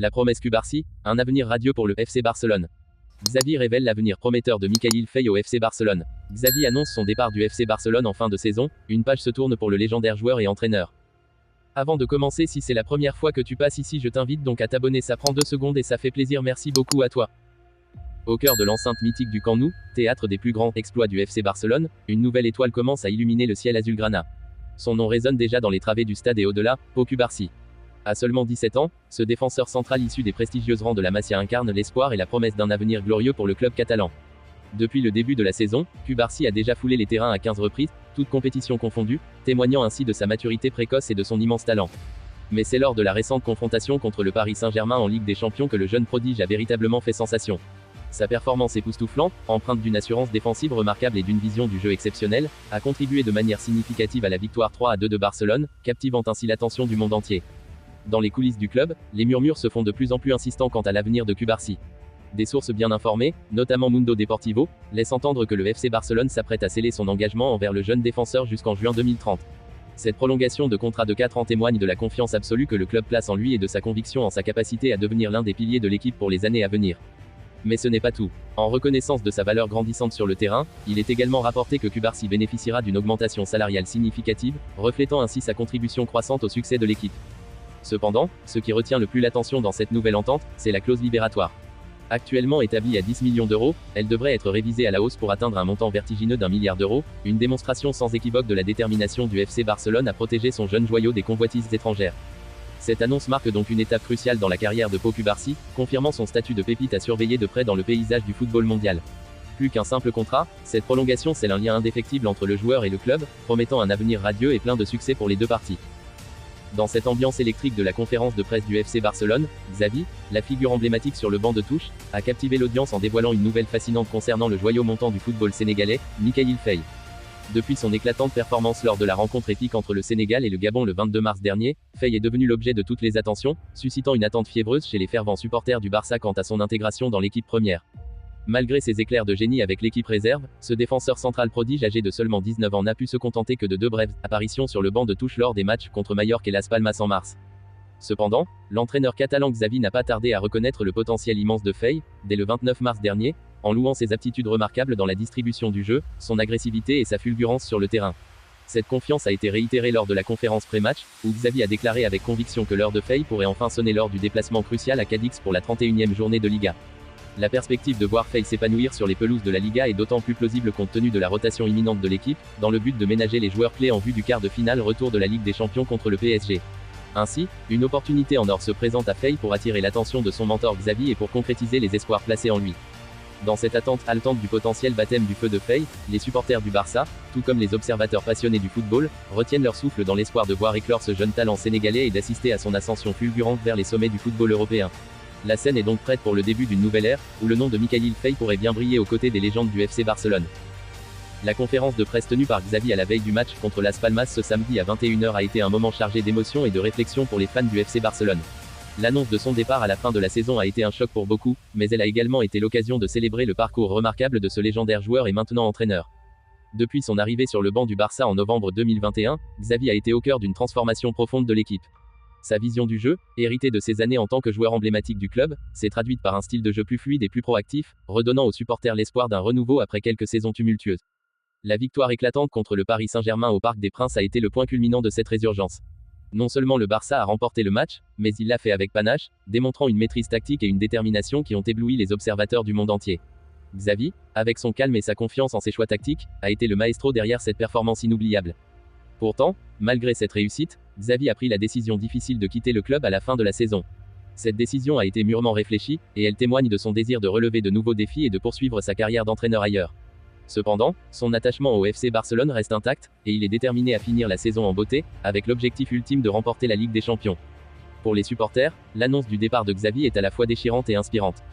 La promesse Cubarsí, un avenir radieux pour le FC Barcelone. Xavi révèle l'avenir prometteur de Mikayil Faye au FC Barcelone. Xavi annonce son départ du FC Barcelone en fin de saison, une page se tourne pour le légendaire joueur et entraîneur. Avant de commencer, si c'est la première fois que tu passes ici, je t'invite donc à t'abonner, ça prend 2 secondes et ça fait plaisir, merci beaucoup à toi. Au cœur de l'enceinte mythique du Camp Nou, théâtre des plus grands exploits du FC Barcelone, une nouvelle étoile commence à illuminer le ciel azulgrana. Son nom résonne déjà dans les travées du stade et au-delà, Pau Cubarsí. À seulement 17 ans, ce défenseur central issu des prestigieuses rangs de la Masia incarne l'espoir et la promesse d'un avenir glorieux pour le club catalan. Depuis le début de la saison, Cubarsí a déjà foulé les terrains à 15 reprises, toutes compétitions confondues, témoignant ainsi de sa maturité précoce et de son immense talent. Mais c'est lors de la récente confrontation contre le Paris Saint-Germain en Ligue des Champions que le jeune prodige a véritablement fait sensation. Sa performance époustouflante, empreinte d'une assurance défensive remarquable et d'une vision du jeu exceptionnelle, a contribué de manière significative à la victoire 3-2 de Barcelone, captivant ainsi l'attention du monde entier. Dans les coulisses du club, les murmures se font de plus en plus insistants quant à l'avenir de Cubarsí. Des sources bien informées, notamment Mundo Deportivo, laissent entendre que le FC Barcelone s'apprête à sceller son engagement envers le jeune défenseur jusqu'en juin 2030. Cette prolongation de contrat de 4 ans témoigne de la confiance absolue que le club place en lui et de sa conviction en sa capacité à devenir l'un des piliers de l'équipe pour les années à venir. Mais ce n'est pas tout. En reconnaissance de sa valeur grandissante sur le terrain, il est également rapporté que Cubarsí bénéficiera d'une augmentation salariale significative, reflétant ainsi sa contribution croissante au succès de l'équipe. Cependant, ce qui retient le plus l'attention dans cette nouvelle entente, c'est la clause libératoire. Actuellement établie à 10 millions d'euros, elle devrait être révisée à la hausse pour atteindre un montant vertigineux d'1 milliard d'euros, une démonstration sans équivoque de la détermination du FC Barcelone à protéger son jeune joyau des convoitises étrangères. Cette annonce marque donc une étape cruciale dans la carrière de Pau Cubarsí, confirmant son statut de pépite à surveiller de près dans le paysage du football mondial. Plus qu'un simple contrat, cette prolongation scelle un lien indéfectible entre le joueur et le club, promettant un avenir radieux et plein de succès pour les deux parties. Dans cette ambiance électrique de la conférence de presse du FC Barcelone, Xavi, la figure emblématique sur le banc de touche, a captivé l'audience en dévoilant une nouvelle fascinante concernant le joyau montant du football sénégalais, Mikayil Faye. Depuis son éclatante performance lors de la rencontre épique entre le Sénégal et le Gabon le 22 mars dernier, Faye est devenu l'objet de toutes les attentions, suscitant une attente fiévreuse chez les fervents supporters du Barça quant à son intégration dans l'équipe première. Malgré ses éclairs de génie avec l'équipe réserve, ce défenseur central prodige âgé de seulement 19 ans n'a pu se contenter que de 2 brèves apparitions sur le banc de touche lors des matchs contre Majorque et Las Palmas en mars. Cependant, l'entraîneur catalan Xavi n'a pas tardé à reconnaître le potentiel immense de Faye, dès le 29 mars dernier, en louant ses aptitudes remarquables dans la distribution du jeu, son agressivité et sa fulgurance sur le terrain. Cette confiance a été réitérée lors de la conférence pré-match, où Xavi a déclaré avec conviction que l'heure de Faye pourrait enfin sonner lors du déplacement crucial à Cadix pour la 31e journée de Liga. La perspective de voir Faye s'épanouir sur les pelouses de la Liga est d'autant plus plausible compte tenu de la rotation imminente de l'équipe, dans le but de ménager les joueurs clés en vue du quart de finale retour de la Ligue des Champions contre le PSG. Ainsi, une opportunité en or se présente à Faye pour attirer l'attention de son mentor Xavi et pour concrétiser les espoirs placés en lui. Dans cette attente haletante du potentiel baptême du feu de Faye, les supporters du Barça, tout comme les observateurs passionnés du football, retiennent leur souffle dans l'espoir de voir éclore ce jeune talent sénégalais et d'assister à son ascension fulgurante vers les sommets du football européen. La scène est donc prête pour le début d'une nouvelle ère, où le nom de Mikayil Faye pourrait bien briller aux côtés des légendes du FC Barcelone. La conférence de presse tenue par Xavi à la veille du match contre Las Palmas ce samedi à 21 h a été un moment chargé d'émotion et de réflexion pour les fans du FC Barcelone. L'annonce de son départ à la fin de la saison a été un choc pour beaucoup, mais elle a également été l'occasion de célébrer le parcours remarquable de ce légendaire joueur et maintenant entraîneur. Depuis son arrivée sur le banc du Barça en novembre 2021, Xavi a été au cœur d'une transformation profonde de l'équipe. Sa vision du jeu, héritée de ses années en tant que joueur emblématique du club, s'est traduite par un style de jeu plus fluide et plus proactif, redonnant aux supporters l'espoir d'un renouveau après quelques saisons tumultueuses. La victoire éclatante contre le Paris Saint-Germain au Parc des Princes a été le point culminant de cette résurgence. Non seulement le Barça a remporté le match, mais il l'a fait avec panache, démontrant une maîtrise tactique et une détermination qui ont ébloui les observateurs du monde entier. Xavi, avec son calme et sa confiance en ses choix tactiques, a été le maestro derrière cette performance inoubliable. Pourtant, malgré cette réussite, Xavi a pris la décision difficile de quitter le club à la fin de la saison. Cette décision a été mûrement réfléchie, et elle témoigne de son désir de relever de nouveaux défis et de poursuivre sa carrière d'entraîneur ailleurs. Cependant, son attachement au FC Barcelone reste intact, et il est déterminé à finir la saison en beauté, avec l'objectif ultime de remporter la Ligue des Champions. Pour les supporters, l'annonce du départ de Xavi est à la fois déchirante et inspirante.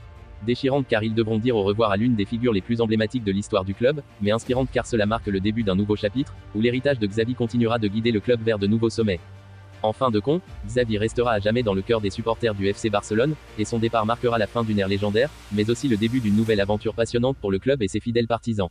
Déchirante car ils devront dire au revoir à l'une des figures les plus emblématiques de l'histoire du club, mais inspirante car cela marque le début d'un nouveau chapitre, où l'héritage de Xavi continuera de guider le club vers de nouveaux sommets. En fin de compte, Xavi restera à jamais dans le cœur des supporters du FC Barcelone, et son départ marquera la fin d'une ère légendaire, mais aussi le début d'une nouvelle aventure passionnante pour le club et ses fidèles partisans.